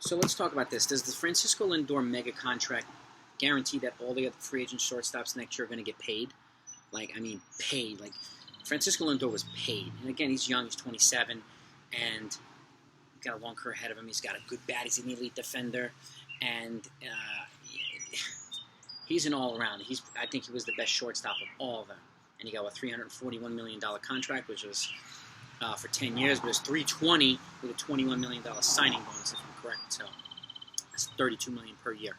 So let's talk about this. Does the Francisco Lindor mega contract guarantee that all the other free agent shortstops next year are going to get paid? Paid. Like, Francisco Lindor was paid. And again, he's young. He's 27. And he's got a long career ahead of him. He's got a good bat. He's an elite defender. And he's an all-around. I think he was the best shortstop of all of them. And he got a $341 million contract, which was for 10 years, but it's $320 with a $21 million signing bonus, if I'm correct. So that's $32 million per year,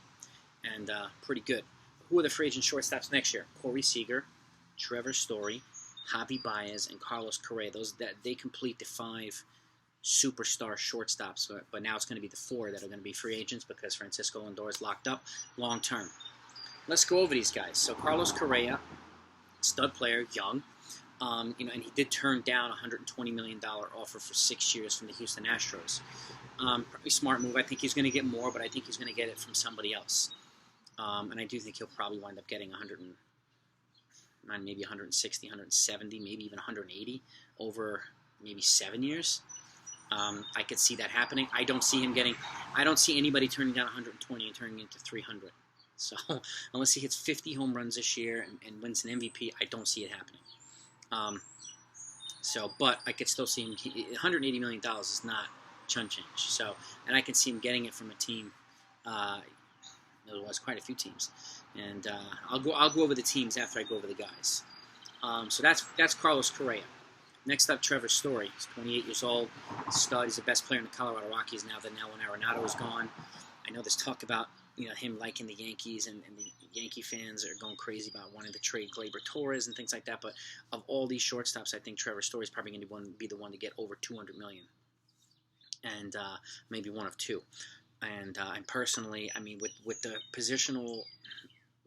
and pretty good. Who are the free agent shortstops next year? Corey Seeger, Trevor Story, Javi Baez, and Carlos Correa. They complete the 5 superstar shortstops, but now it's going to be the 4 that are going to be free agents because Francisco Lindor is locked up long term. Let's go over these guys. So Carlos Correa, stud player, young. And he did turn down a $120 million offer for 6 years from the Houston Astros. Probably smart move. I think he's going to get more, but I think he's going to get it from somebody else. And I do think he'll probably wind up getting maybe 160, 170, maybe even 180 over maybe 7 years. I could see that happening. I don't see anybody turning down 120 and turning into 300. So unless he hits 50 home runs this year and wins an MVP, I don't see it happening. But I could still see him. $180 million is not chump change. So, and I can see him getting it from a team. There was quite a few teams, and I'll go over the teams after I go over the guys. So that's Carlos Correa. Next up, Trevor Story. He's 28 years old, stud. He's the best player in the Colorado Rockies now that Arenado is gone. I know there's talk about him liking the Yankees, and the Yankee fans are going crazy about wanting to trade Gleyber Torres and things like that. But of all these shortstops, I think Trevor Story is probably going to be the one to get over $200 million, and maybe one of two. And personally, with the positional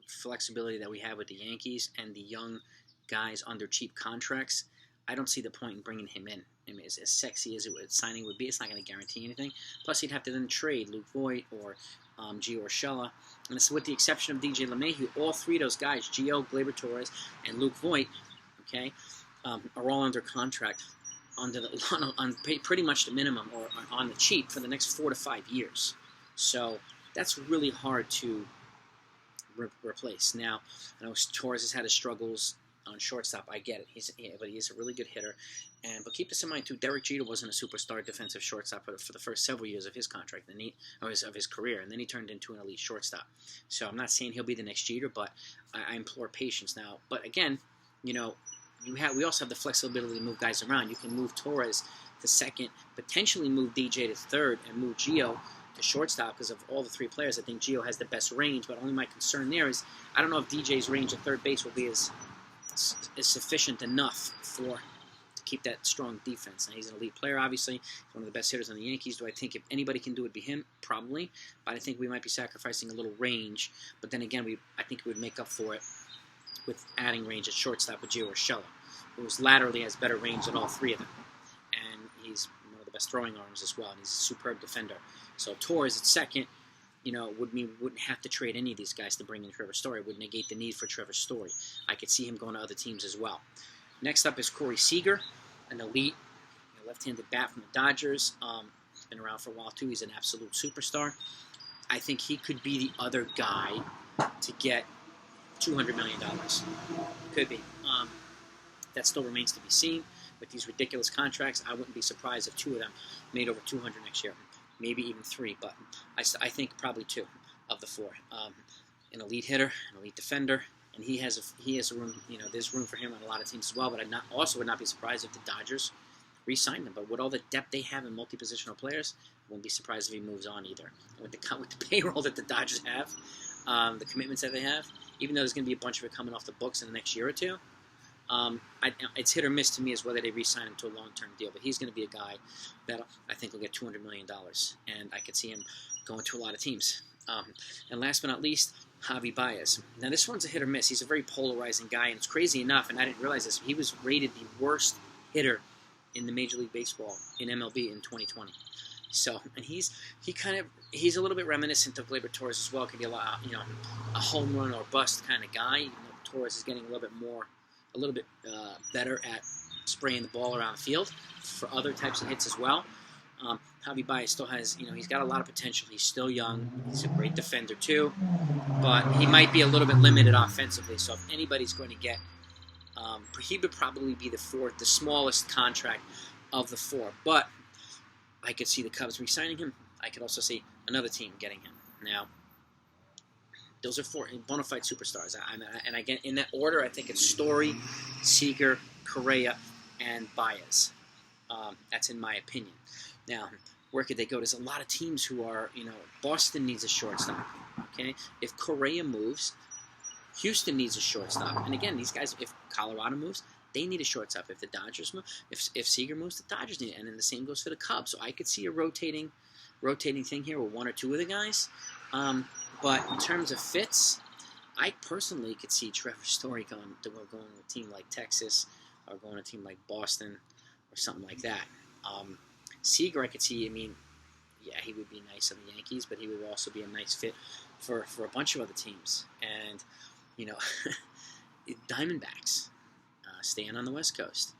flexibility that we have with the Yankees and the young guys under cheap contracts, I don't see the point in bringing him in. As sexy as signing would be, it's not going to guarantee anything. Plus, he'd have to then trade Luke Voit or Gio Urshela. And so with the exception of DJ LeMahieu, all 3 of those guys, Gio, Gleyber Torres, and Luke Voit, are all under contract on pretty much the minimum or on the cheap for the next 4 to 5 years. So that's really hard to replace. Now, I know Torres has had his struggles on shortstop. I get it. But he is a really good hitter. But keep this in mind too. Derek Jeter wasn't a superstar defensive shortstop for the first several years of his contract, of his career, and then he turned into an elite shortstop. So I'm not saying he'll be the next Jeter, but I implore patience now. But again, we also have the flexibility to move guys around. You can move Torres to second, potentially move DJ to third, and move Gio to shortstop because of all the 3 players. I think Gio has the best range, but only my concern there is I don't know if DJ's range at third base will be is sufficient enough to keep that strong defense. Now, he's an elite player, obviously. He's one of the best hitters on the Yankees. Do I think if anybody can do it, it'd be him? Probably. But I think we might be sacrificing a little range. But then again, I think we would make up for it with adding range at shortstop with Gio Urshela, who laterally has better range than all 3 of them. And he's one of the best throwing arms as well. And he's a superb defender. So Torres at second, would mean we wouldn't have to trade any of these guys to bring in Trevor Story. It would negate the need for Trevor Story. I could see him going to other teams as well. Next up is Corey Seager, an elite left-handed bat from the Dodgers. He's been around for a while, too. He's an absolute superstar. I think he could be the other guy to get $200 million. Could be. That still remains to be seen. With these ridiculous contracts, I wouldn't be surprised if 2 of them made over $200 next year. Maybe even 3, but I think probably 2 of the 4. An elite hitter, an elite defender, and he has room. There's room for him on a lot of teams as well. But I would not be surprised if the Dodgers re-sign him. But with all the depth they have in multi-positional players, I wouldn't be surprised if he moves on either. And with the payroll that the Dodgers have, the commitments that they have, even though there's going to be a bunch of it coming off the books in the next year or 2. It's hit or miss to me as whether they re-sign him to a long-term deal. But he's going to be a guy that I think will get $200 million. And I could see him going to a lot of teams. And last but not least, Javi Bias. Now, this one's a hit or miss. He's a very polarizing guy. And it's crazy enough, and I didn't realize this, he was rated the worst hitter in the Major League Baseball in MLB in 2020. So, and he's a little bit reminiscent of Gleyber Torres as well. Could be a home run or bust kind of guy. Even though Torres is getting a little bit better at spraying the ball around the field for other types of hits as well. Javi Bias still has, he's got a lot of potential. He's still young. He's a great defender too, but he might be a little bit limited offensively. So if anybody's going to get, he would probably be the smallest contract of the four. But I could see the Cubs re-signing him. I could also see another team getting him. Now, those are four bona fide superstars. And again, in that order, I think it's Story, Seeger, Correa, and Baez. That's in my opinion. Now, where could they go? There's a lot of teams who are, Boston needs a shortstop. Okay, if Correa moves, Houston needs a shortstop. And again, these guys, if Colorado moves, they need a shortstop. If the Dodgers move, if Seeger moves, the Dodgers need it. And then the same goes for the Cubs. So I could see a rotating thing here with one or two of the guys. But in terms of fits, I personally could see Trevor Story going to a team like Texas or going to a team like Boston or something like that. Seeger, I could see, he would be nice on the Yankees, but he would also be a nice fit for a bunch of other teams. And, Diamondbacks, staying on the West Coast.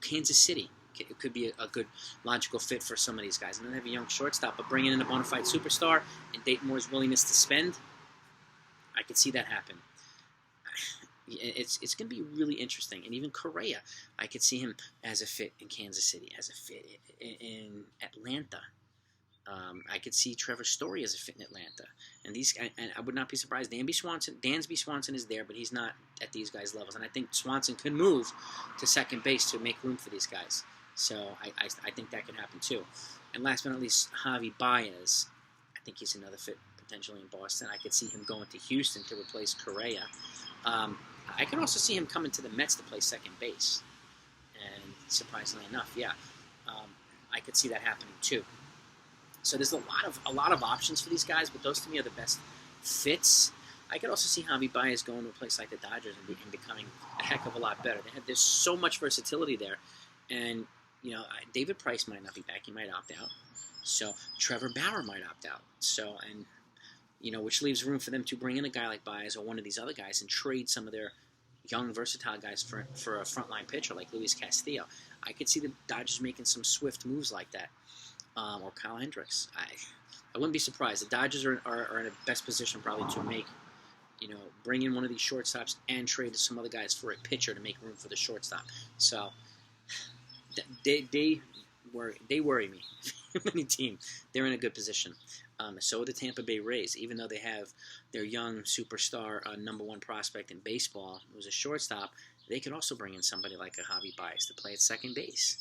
Kansas City. It could be a good logical fit for some of these guys. And then they have a young shortstop, but bringing in a bona fide superstar and Dayton Moore's willingness to spend, I could see that happen. It's going to be really interesting. And even Correa, I could see him as a fit in Kansas City, as a fit in Atlanta. I could see Trevor Story as a fit in Atlanta. And I would not be surprised. Dansby Swanson is there, but he's not at these guys' levels. And I think Swanson could move to second base to make room for these guys. So I think that could happen too. And last but not least, Javi Baez. I think he's another fit potentially in Boston. I could see him going to Houston to replace Correa. I could also see him coming to the Mets to play second base. And surprisingly enough, I could see that happening too. So there's a lot of options for these guys, but those to me are the best fits. I could also see Javi Baez going to a place like the Dodgers and becoming a heck of a lot better. There's so much versatility there. And, David Price might not be back. He might opt out. So Trevor Bauer might opt out. So, and, which leaves room for them to bring in a guy like Baez or one of these other guys and trade some of their young, versatile guys for a frontline pitcher like Luis Castillo. I could see the Dodgers making some swift moves like that. Or Kyle Hendricks. I wouldn't be surprised. The Dodgers are in the best position probably to make, bring in one of these shortstops and trade some other guys for a pitcher to make room for the shortstop. So they worry me. Many team, they're in a good position. So are the Tampa Bay Rays, even though they have their young superstar number one prospect in baseball, who's a shortstop. They could also bring in somebody like a Javi Bias to play at second base,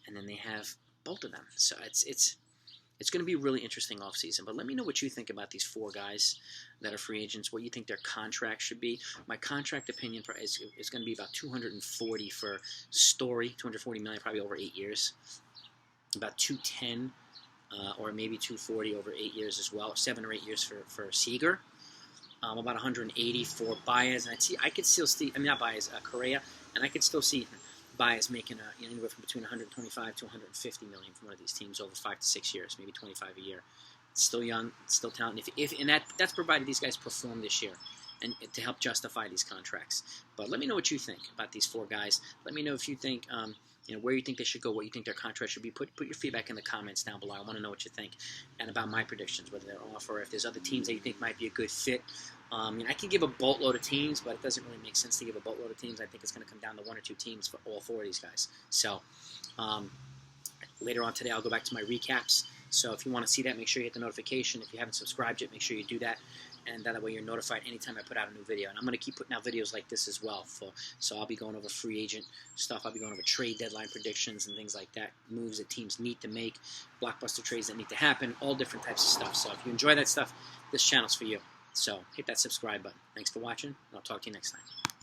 and then they have both of them. So it's going to be a really interesting offseason. But let me know what you think about these four guys that are free agents, what you think their contract should be. My contract opinion is going to be about $240 for Story, $240 million, probably over 8 years. About $210 or maybe $240 over 8 years as well, 7 or 8 years for Seeger. About $180 for Baez, and I could still see, not Baez, Correa, and I could still see Baez making anywhere from between $125 to $150 million from one of these teams over 5 to 6 years, maybe $25 a year. It's still young, it's still talented. And that's provided these guys perform this year, and to help justify these contracts. But let me know what you think about these four guys. Let me know if you think, where you think they should go, what you think their contract should be. Put your feedback in the comments down below. I want to know what you think, and about my predictions, whether they're off or if there's other teams that you think might be a good fit. I can give a boatload of teams, but it doesn't really make sense to give a boatload of teams. I think it's going to come down to one or two teams for all four of these guys. So later on today, I'll go back to my recaps. So if you want to see that, make sure you hit the notification. If you haven't subscribed yet, make sure you do that. And that way you're notified anytime I put out a new video. And I'm going to keep putting out videos like this as well. So I'll be going over free agent stuff. I'll be going over trade deadline predictions and things like that. Moves that teams need to make. Blockbuster trades that need to happen. All different types of stuff. So if you enjoy that stuff, this channel's for you. So hit that subscribe button. Thanks for watching, and I'll talk to you next time.